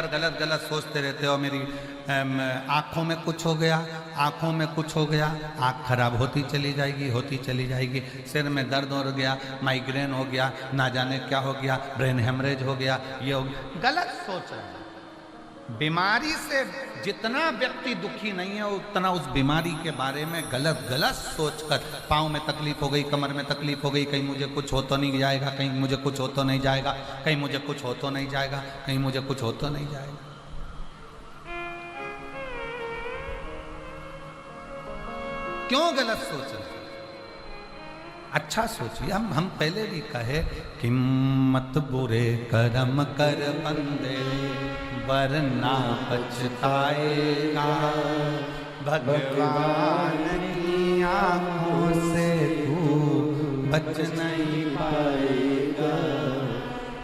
कर गलत गलत सोचते रहते हो, मेरी आँखों में कुछ हो गया, आँखों में कुछ हो गया, आँख खराब होती चली जाएगी, सिर में दर्द हो गया, माइग्रेन हो गया, ना जाने क्या हो गया, ब्रेन हेमरेज हो गया, ये हो गया। गलत सोच रहे हैं। बीमारी से जितना व्यक्ति दुखी नहीं है उतना उस बीमारी के बारे में गलत गलत सोचकर, पाँव में तकलीफ हो गई, कमर में तकलीफ हो गई, कहीं मुझे कुछ हो तो नहीं जाएगा, कहीं मुझे कुछ हो तो नहीं जाएगा, कहीं मुझे कुछ हो तो नहीं जाएगा, कहीं मुझे कुछ हो तो नहीं जाएगा। क्यों गलत सोच रहे? अच्छा सोचिए। हम पहले भी कहे कि मत बुरे कर्म कर बंदे वरना पछताएगा, भगवान की आँखों से तू बच नहीं पाएगा,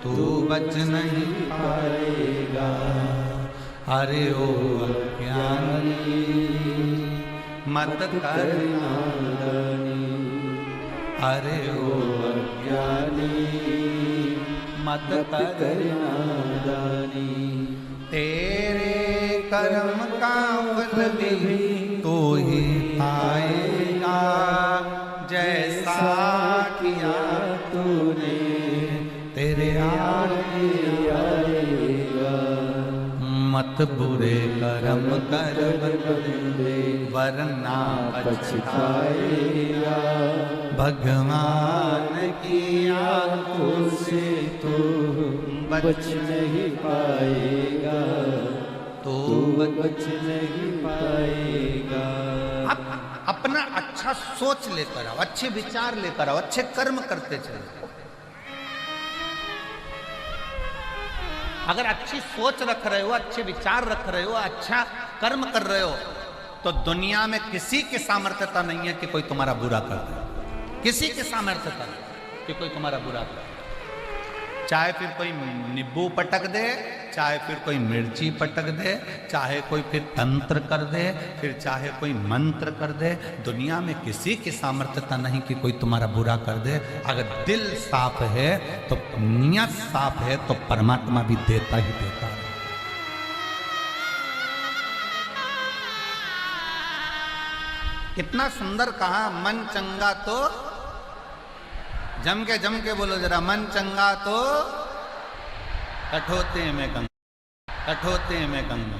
तू बच नहीं पाएगा। अरे ओ अज्ञानी मत कर नादानी, अरे ओ अज्ञानी मत कर नादानी। तेरे कर्म का फल भी तो ही पाएगा, जैसा किया तूने तेरे आगे आएगा। मत बुरे कर्म कर बंदे वरना पछताएगा, भगवान की आँखों से तो बच नहीं पाएगा, तो बच नहीं पाएगा। अपना अच्छा सोच लेकर आओ, अच्छे विचार लेकर आओ, अच्छे कर्म करते चले। अगर अच्छी सोच रख रहे हो, अच्छे विचार रख रहे हो, अच्छा कर्म कर रहे हो, तो दुनिया में किसी की सामर्थ्यता नहीं है कि कोई तुम्हारा बुरा कर दे। किसी की सामर्थ्यता नहीं कि कोई तुम्हारा बुरा कर दे। चाहे फिर कोई नींबू पटक दे, चाहे फिर कोई मिर्ची पटक दे, चाहे कोई फिर तंत्र कर दे, फिर चाहे कोई मंत्र कर दे, दुनिया में किसी की सामर्थ्यता नहीं कि कोई तुम्हारा बुरा कर दे। अगर दिल साफ है तो नियत साफ है तो परमात्मा भी देता ही देता है। कितना सुंदर कहा, मन चंगा तो जम के बोलो जरा, मन चंगा तो कठोते में गंगा, कठोते में गंगा।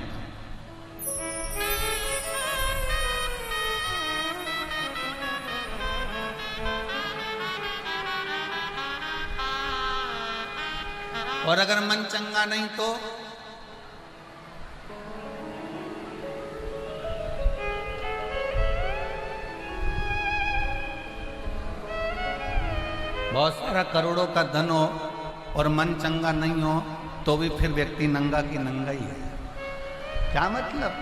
और अगर मन चंगा नहीं तो बहुत सारा करोड़ों का धन हो और मन चंगा नहीं हो तो भी फिर व्यक्ति नंगा की नंगा ही है। क्या मतलब?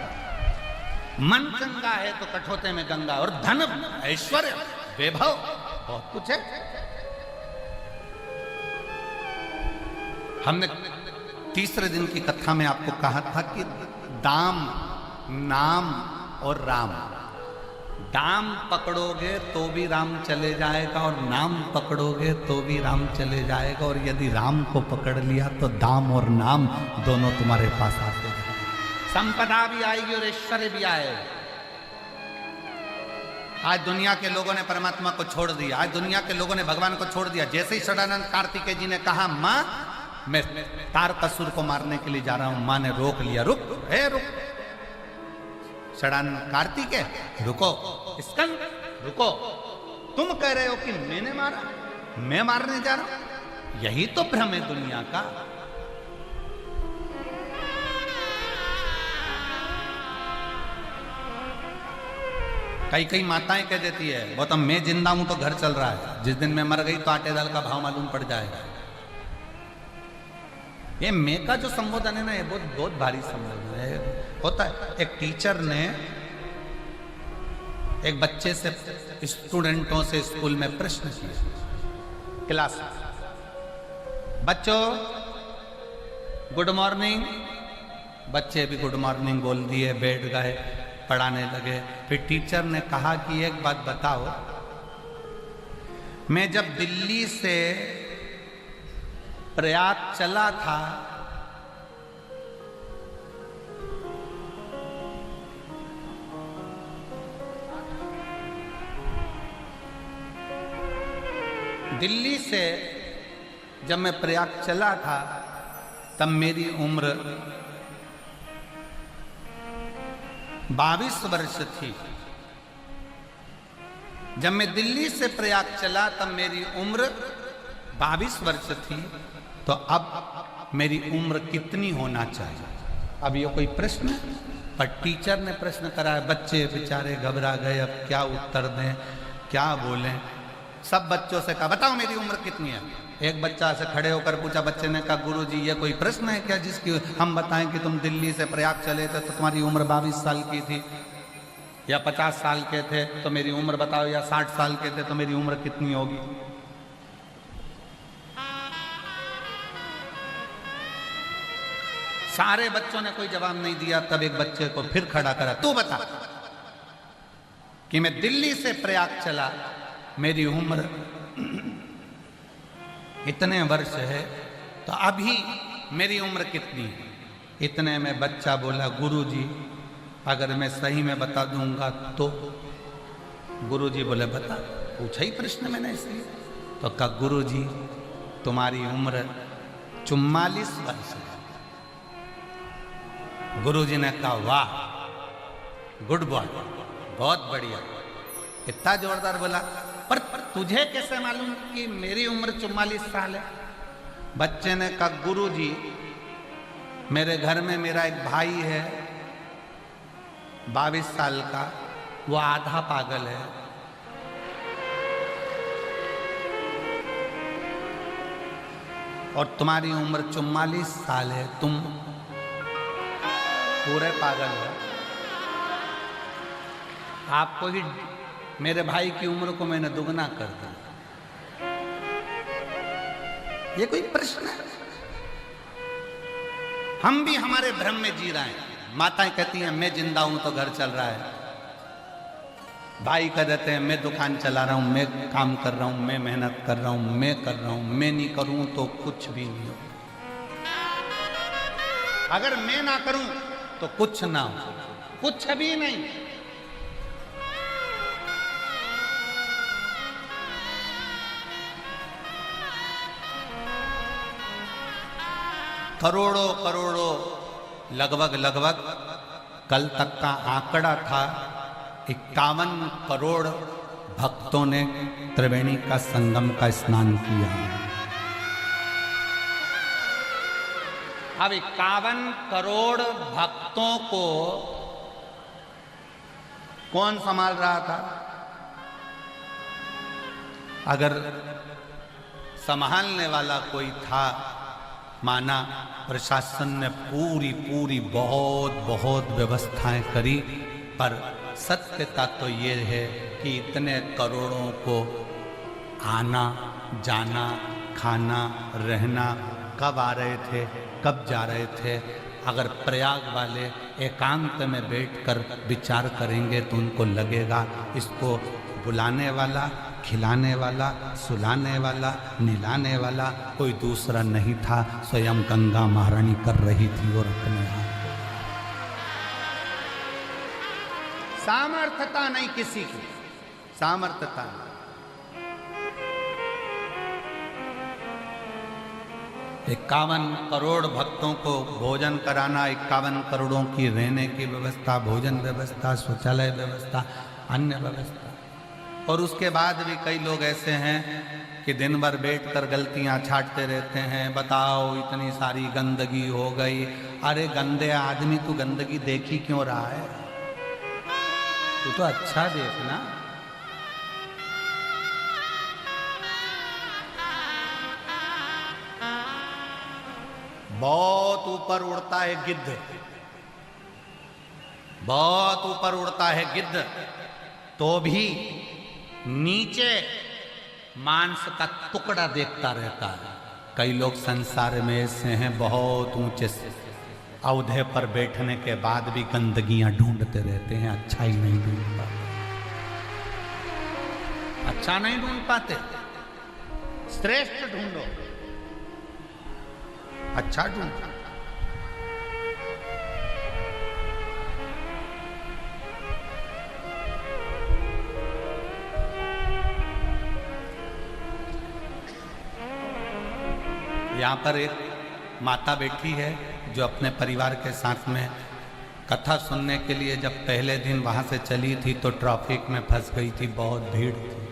मन चंगा है तो कठोते में गंगा, और धन ऐश्वर्य वैभव बहुत कुछ है। हमने तीसरे दिन की कथा में आपको कहा था कि दाम, नाम और राम। दाम पकड़ोगे तो भी राम चले जाएगा और नाम पकड़ोगे तो भी राम चले जाएगा, और यदि राम को पकड़ लिया तो दाम और नाम दोनों तुम्हारे पास आते हैं। संपदा भी आएगी और ऐश्वर्य भी आएगा। आज दुनिया के लोगों ने परमात्मा को छोड़ दिया, आज दुनिया के लोगों ने भगवान को छोड़ दिया। जैसे ही षडानंद कार्तिकेय जी ने कहा माँ मैं तारकासुर को मारने के लिए जा रहा हूं, माँ ने रोक लिया, रुक रुक। षडानंद कार्तिकेय रुको, स्कंद रुको, तुम कह रहे हो कि मैंने मारा, मैं मारने जा रहा हूं? यही तो भ्रम है दुनिया का। कई माताएं कह देती है बहुत, मैं जिंदा हूं तो घर चल रहा है, जिस दिन मैं मर गई तो आटे दाल का भाव मालूम पड़ जाएगा। ये मैं का जो संबोधन है ना, ये बहुत भारी संबोधन है। होता है, एक टीचर ने एक बच्चे से, स्टूडेंटों से स्कूल में प्रश्न किया, क्लास, बच्चों गुड मॉर्निंग। बच्चे भी गुड मॉर्निंग बोल दिए, बैठ गए, पढ़ाने लगे। फिर टीचर ने कहा कि एक बात बताओ, मैं जब दिल्ली से प्रयाग चला था दिल्ली से जब मैं प्रयाग चला था तब मेरी उम्र 22 वर्ष थी। जब मैं दिल्ली से प्रयाग चला तब मेरी उम्र 22 वर्ष थी। तो अब मेरी उम्र कितनी होना चाहिए? अब ये कोई प्रश्न है? पर टीचर ने प्रश्न करा है, बच्चे बेचारे घबरा गए, अब क्या उत्तर दें, क्या बोलें। सब बच्चों से कहा बताओ मेरी उम्र कितनी है। एक बच्चा से खड़े होकर पूछा, बच्चे ने कहा गुरुजी ये कोई प्रश्न है क्या जिसकी हम बताएं कि तुम दिल्ली से प्रयाग चले थे तो तुम्हारी उम्र 22 साल की थी, या 50 साल के थे तो मेरी उम्र बताओ, या 60 साल के थे तो मेरी उम्र कितनी होगी। सारे बच्चों ने कोई जवाब नहीं दिया। तब एक बच्चे को फिर खड़ा करा, तू बता कि मैं दिल्ली से प्रयाग चला, मेरी उम्र इतने वर्ष है तो अभी मेरी उम्र कितनी है। इतने में बच्चा बोला, गुरुजी अगर मैं सही में बता दूंगा तो। गुरुजी बोले बता, पूछा ही प्रश्न मैंने इसलिए। तो कहा गुरुजी तुम्हारी उम्र 44 वर्ष है। गुरुजी ने कहा वाह, गुड बॉय, बहुत बढ़िया। इतना जोरदार बोला, पर तुझे कैसे मालूम कि मेरी उम्र 44 साल है? बच्चे ने कहा गुरुजी मेरे घर में मेरा एक भाई है 22 साल का, वो आधा पागल है। और तुम्हारी उम्र 44 साल है, तुम पूरे पागल हो। आपको ही, मेरे भाई की उम्र को मैंने दुगना कर दिया। ये कोई प्रश्न है? हम भी हमारे भ्रम में जी रहे हैं। माताएं कहती हैं मैं जिंदा हूं तो घर चल रहा है, भाई कह देते हैं मैं दुकान चला रहा हूं, मैं काम कर रहा हूं, मैं मेहनत कर रहा हूं, मैं कर रहा हूं, मैं नहीं करूं तो कुछ भी नहीं हो। अगर मैं ना करूं तो कुछ ना हो, कुछ भी नहीं। करोड़ों करोड़ों लगभग कल तक का आंकड़ा था 51 करोड़ भक्तों ने त्रिवेणी का संगम का स्नान किया। अब 51 करोड़ भक्तों को कौन संभाल रहा था? अगर संभालने वाला कोई था, माना प्रशासन ने पूरी बहुत व्यवस्थाएं करी, पर सत्यता तो ये है कि इतने करोड़ों को आना जाना खाना रहना, कब आ रहे थे कब जा रहे थे। अगर प्रयाग वाले एकांत में बैठकर विचार करेंगे तो उनको लगेगा इसको बुलाने वाला, खिलाने वाला, सुलाने वाला, निलाने वाला कोई दूसरा नहीं था, स्वयं गंगा महारानी कर रही थी और अपने हाथ। सामर्थ्यता नहीं किसी की, सामर्थ्यता नहीं। 51 करोड़ भक्तों को भोजन कराना, 51 करोड़ों की रहने की व्यवस्था, भोजन व्यवस्था, शौचालय व्यवस्था, अन्य व्यवस्था। और उसके बाद भी कई लोग ऐसे हैं कि दिन भर बैठकर गलतियां छांटते रहते हैं। बताओ इतनी सारी गंदगी हो गई। अरे गंदे आदमी, तू गंदगी देख ही क्यों रहा है? तू तो अच्छा देखना। बहुत ऊपर उड़ता है गिद्ध, बहुत ऊपर उड़ता है गिद्ध, तो भी नीचे मांस का टुकड़ा देखता रहता है। कई लोग संसार में ऐसे हैं बहुत ऊंचे औहदे पर बैठने के बाद भी गंदगियां ढूंढते रहते हैं, अच्छा ही नहीं ढूंढ पाते, अच्छा नहीं ढूंढ पाते। श्रेष्ठ ढूंढो, अच्छा ढूंढो। यहाँ पर एक माता बैठी है जो अपने परिवार के साथ में कथा सुनने के लिए जब पहले दिन वहाँ से चली थी तो ट्रैफिक में फंस गई थी, बहुत भीड़ थी।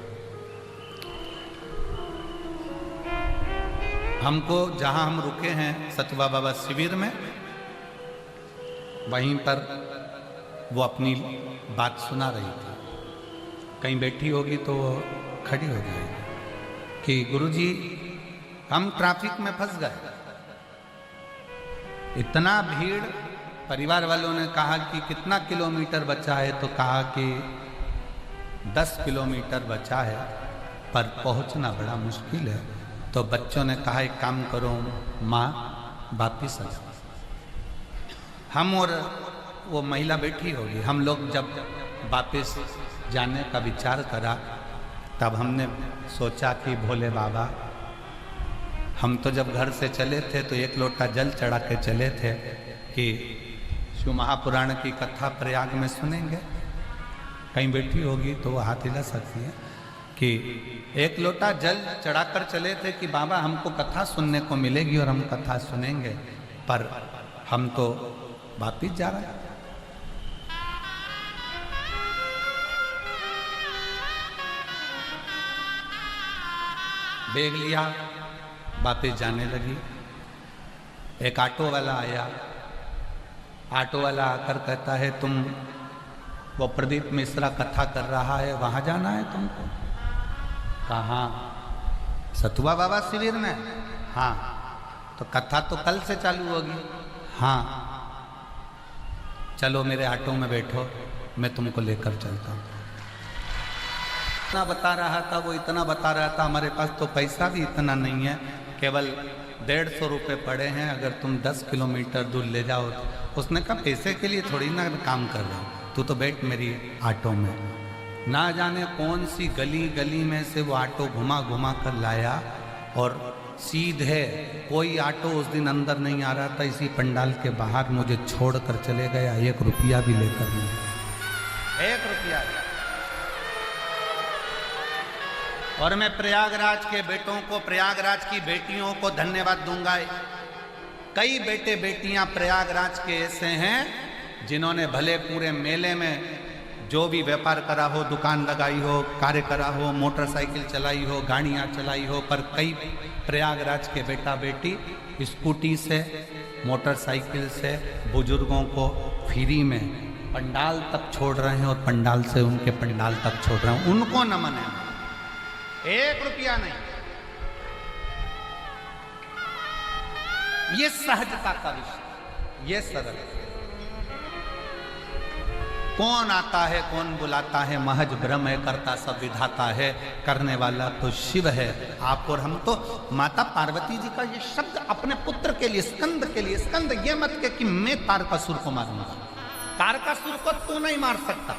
हमको जहाँ हम रुके हैं सतवा बाबा शिविर में, वहीं पर वो अपनी बात सुना रही थी। कहीं बैठी होगी तो वो खड़ी हो जाएगी कि गुरुजी हम ट्रैफिक में फंस गए, इतना भीड़। परिवार वालों ने कहा कि कितना किलोमीटर बचा है, तो कहा कि 10 किलोमीटर बचा है पर पहुंचना बड़ा मुश्किल है। तो बच्चों ने कहा एक काम करो माँ वापिस आ जाओ। हम और वो महिला बैठी होगी, हम लोग जब वापिस जाने का विचार करा तब हमने सोचा कि भोले बाबा, हम तो जब घर से चले थे तो 1 लोटा जल चढ़ा के चले थे कि शिव महापुराण की कथा प्रयाग में सुनेंगे। कहीं बैठी होगी तो वो हाथ हिला सकती है कि 1 लोटा जल चढ़ाकर चले थे कि बाबा हमको कथा सुनने को मिलेगी और हम कथा सुनेंगे, पर हम तो वापिस जा रहे हैं। बैग लिया, वापिस जाने लगी। एक ऑटो वाला आया, ऑटो वाला आकर कहता है तुम वो प्रदीप मिश्रा कथा कर रहा है वहाँ जाना है तुमको? कहाँ? सतुआ बाबा शिविर में। हाँ, तो कथा तो कल से चालू होगी। हाँ, चलो मेरे ऑटो में बैठो, मैं तुमको लेकर चलता हूँ। इतना बता रहा था वो, इतना बता रहा था, हमारे पास तो पैसा भी इतना नहीं है, केवल 150 रुपये पड़े हैं, अगर तुम 10 किलोमीटर दूर ले जाओ। उसने कहा पैसे के लिए थोड़ी ना काम कर रहा हूँ, तू तो बैठ मेरी ऑटो में। ना जाने कौन सी गली गली में से वो ऑटो घुमा घुमा कर लाया और सीधे कोई ऑटो उस दिन अंदर नहीं आ रहा था, इसी पंडाल के बाहर मुझे छोड़ कर चले गया। 1 रुपया भी लेकर नहीं, 1 रुपया। और मैं प्रयागराज के बेटों को, प्रयागराज की बेटियों को धन्यवाद दूंगा। कई बेटे बेटियां प्रयागराज के ऐसे हैं जिन्होंने भले पूरे मेले में जो भी व्यापार करा हो, दुकान लगाई हो, कार्य करा हो, मोटरसाइकिल चलाई हो, गाड़ियां चलाई हो, पर कई प्रयागराज के बेटा बेटी स्कूटी से, मोटरसाइकिल से बुजुर्गों को फ्री में पंडाल तक छोड़ रहे हैं और पंडाल से उनके पंडाल तक छोड़ रहे हैं। उनको नमन है, 1 रुपया नहीं। ये सहजता का विषय, ये सरल। कौन आता है कौन बुलाता है, महज ब्रह्म है, करता सब विधाता है, करने वाला तो शिव है। आप और हम तो माता पार्वती जी का ये शब्द अपने पुत्र के लिए, स्कंद के लिए, स्कंद ये मत के कि मैं तारकासुर को मारूंगा। तारकासुर को तू नहीं मार सकता।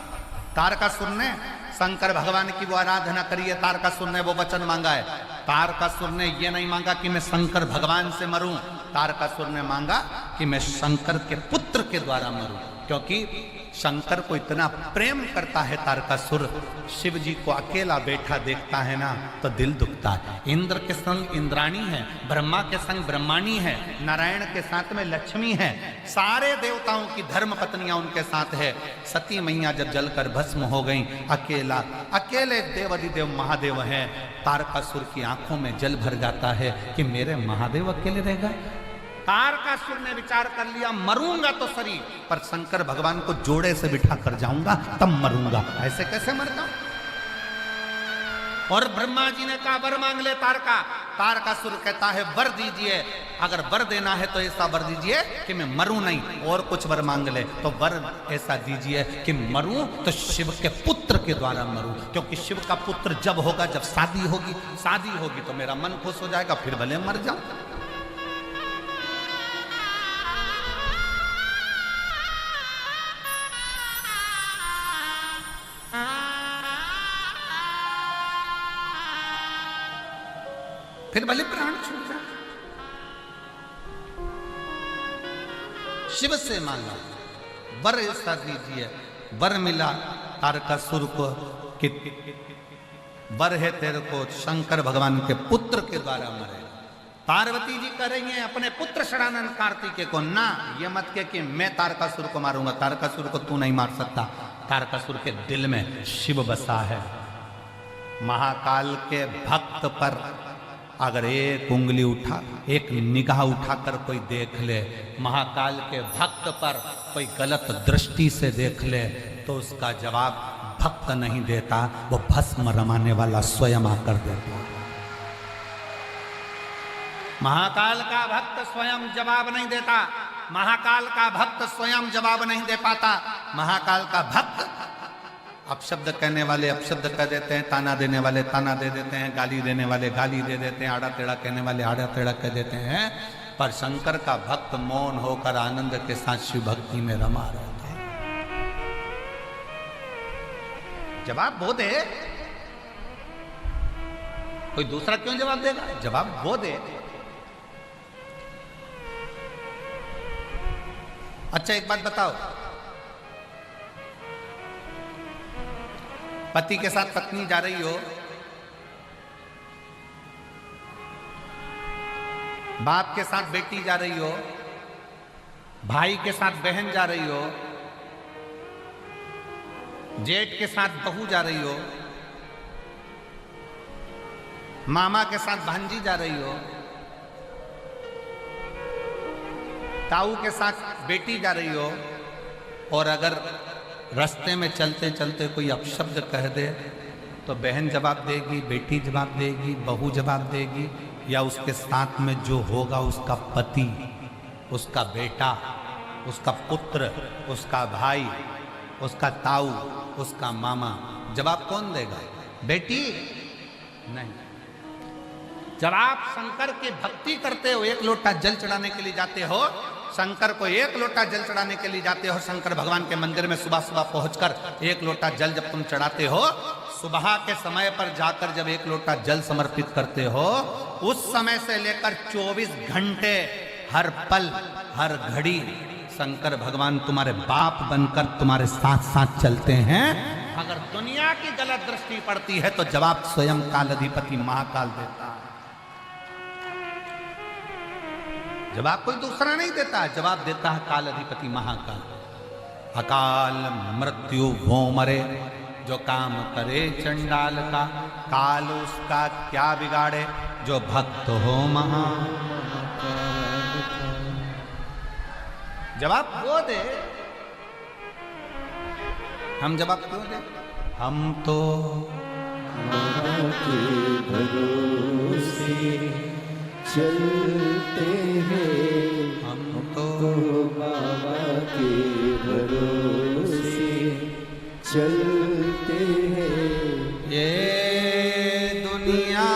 तारकासुर ने शंकर भगवान की वो आराधना करी है, तारकासुर ने वो वचन मांगा है। तारकासुर ने ये नहीं मांगा कि मैं शंकर भगवान से मरूं, तारकासुर ने मांगा कि मैं शंकर के पुत्र के द्वारा मरूं, क्योंकि शंकर को इतना प्रेम करता है तारकासुर। शिव जी को अकेला बैठा देखता है ना तो दिल दुखता है। इंद्र के संग इंद्राणी है, ब्रह्मा के संग ब्रह्माणी है, नारायण के साथ में लक्ष्मी है, सारे देवताओं की धर्म पत्नियां उनके साथ है। सती मैया जब जलकर भस्म हो गई, अकेला अकेले देवाधिदेव महादेव हैं। तारकासुर की आंखों में जल भर जाता है कि मेरे महादेव अकेले रह गए। तारकासुर ने विचार कर लिया, मरूंगा तो शरीर, पर शंकर भगवान को जोड़े से बिठा कर जाऊंगा तब मरूंगा, ऐसे कैसे मरता हूं। और ब्रह्मा जी ने कहा वर मांग ले तारका। तारकासुर कहता है वर दीजिए, अगर वर देना है तो ऐसा वर दीजिए कि मैं मरूं नहीं, और कुछ वर मांग ले तो वर ऐसा दीजिए कि मरूं तो शिव के पुत्र के द्वारा मरूं, क्योंकि शिव का पुत्र जब होगा, जब शादी होगी तो मेरा मन खुश हो जाएगा, फिर भले मर जाऊं। फिर भले प्राण छूट जाए। शिव से मांगा वर ऐसा दीजिए, वर मिला तारकासुर को कि वर है तेरे को शंकर भगवान के पुत्र के द्वारा मरेगा। पार्वती जी कह रही हैं अपने पुत्र षडानंद कार्तिकेय को, ना ये मत के कि मैं तारकासुर को मारूंगा, तारकासुर को तू नहीं मार सकता। तारकासुर के दिल में शिव बसा है। महाकाल के भक्त पर अगर एक उंगली उठा, एक निगाह उठाकर कोई देख ले, महाकाल के भक्त पर कोई गलत दृष्टि से देख ले, तो उसका जवाब भक्त नहीं देता, वो भस्म रमाने वाला स्वयं आकर देता। महाकाल का भक्त स्वयं जवाब नहीं देता, महाकाल का भक्त स्वयं जवाब नहीं दे पाता। महाकाल का भक्त अपशब्द कहने वाले अपशब्द कह देते हैं, ताना देने वाले ताना दे देते हैं, गाली देने वाले गाली दे देते हैं, आड़ा टेढ़ा कहने वाले आड़ा टेढ़ा कह देते हैं, पर शंकर का भक्त मौन होकर आनंद के साथ शिव भक्ति में रमा रहता है। जवाब वो दे, कोई दूसरा क्यों जवाब देगा? जवाब वो दे। अच्छा एक बात बताओ, पति के साथ पत्नी जा रही हो, बाप के साथ बेटी जा रही हो, भाई के साथ बहन जा रही हो, जेठ के साथ बहू जा रही हो, मामा के साथ भांजी जा रही हो, ताऊ के साथ बेटी जा रही हो, और अगर रास्ते में चलते चलते कोई अपशब्द कह दे तो बहन जवाब देगी, बेटी जवाब देगी, बहू जवाब देगी, या उसके साथ में जो होगा उसका पति, उसका बेटा, उसका पुत्र, उसका भाई, उसका ताऊ, उसका मामा, जवाब कौन देगा? बेटी नहीं। जब आप शंकर की भक्ति करते हो, एक लोटा जल चढ़ाने के लिए जाते हो, शंकर को एक लोटा जल चढ़ाने के लिए जाते हो, शंकर भगवान के मंदिर में सुबह सुबह पहुंचकर एक लोटा जल जब तुम चढ़ाते हो, सुबह के समय पर जाकर जब एक लोटा जल समर्पित करते हो, उस समय से लेकर 24 घंटे हर पल हर घड़ी शंकर भगवान तुम्हारे बाप बनकर तुम्हारे साथ साथ चलते हैं। अगर दुनिया की गलत दृष्टि पड़ती है तो जवाब स्वयं काल अधिपति महाकाल देता है। जवाब कोई दूसरा नहीं देता, जवाब देता है काल अधिपति महाकाल। अकाल मृत्यु वो मरे जो काम करे चंडाल का, काल उसका क्या बिगाड़े जो भक्त हो महा। जवाब वो दे, हम जवाब क्यों दे? हम तो भरोसे चलते हैं, हम तो बाबा के भरोसे चलते हैं। ये दुनिया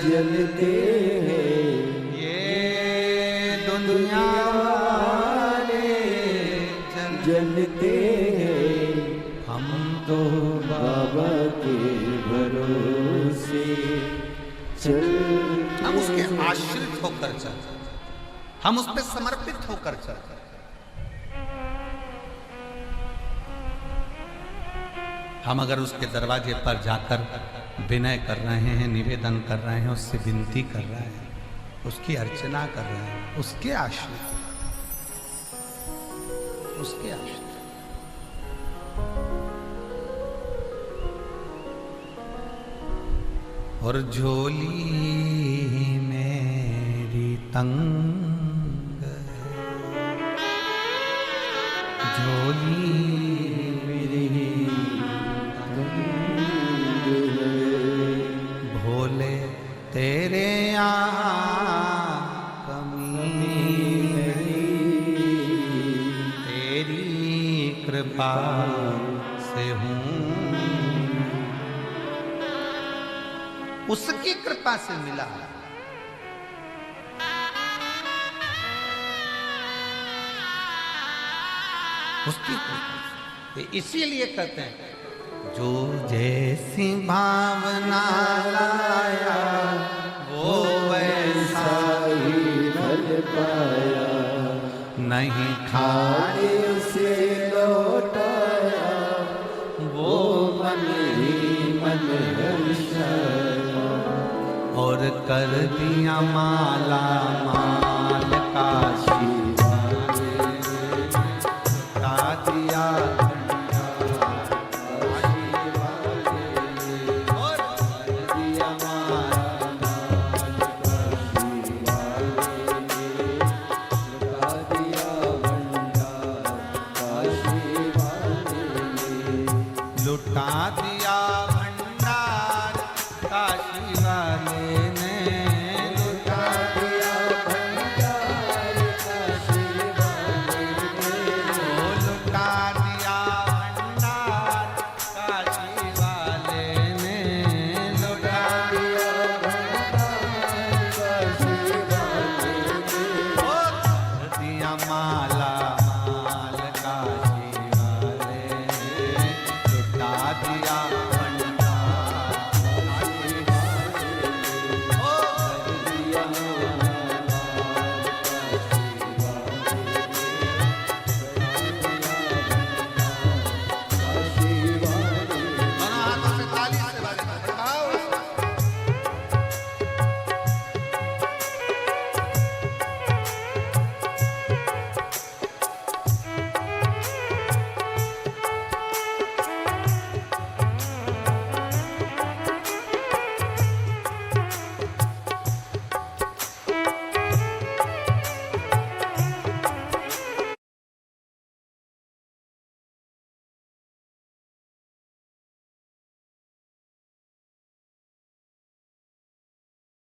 जलते हैं, ये दुनिया जलते हैं, हम तो बाबा के भरोसे। हम उसके आश्रित होकर चलते, हम उस पर समर्पित होकर चलते। हम अगर उसके दरवाजे पर जाकर विनय कर रहे हैं, निवेदन कर रहे हैं, उससे विनती कर रहे हैं, उसकी अर्चना कर रहे हैं, उसके आश्रित, उसके आश्रित। और झोली मेरी तंग, झोली मेरी तंग, भोले तेरे यहाँ कमी नहीं, तेरी कृपा से हूँ, उसकी कृपा से मिला। उसकी कृपा, इसीलिए कहते हैं जो जैसी भावना लाया वो वैसा ही फल पाया, नहीं खाने से लौटाया वो मन ही मन हर्षाया। और कर दिया माला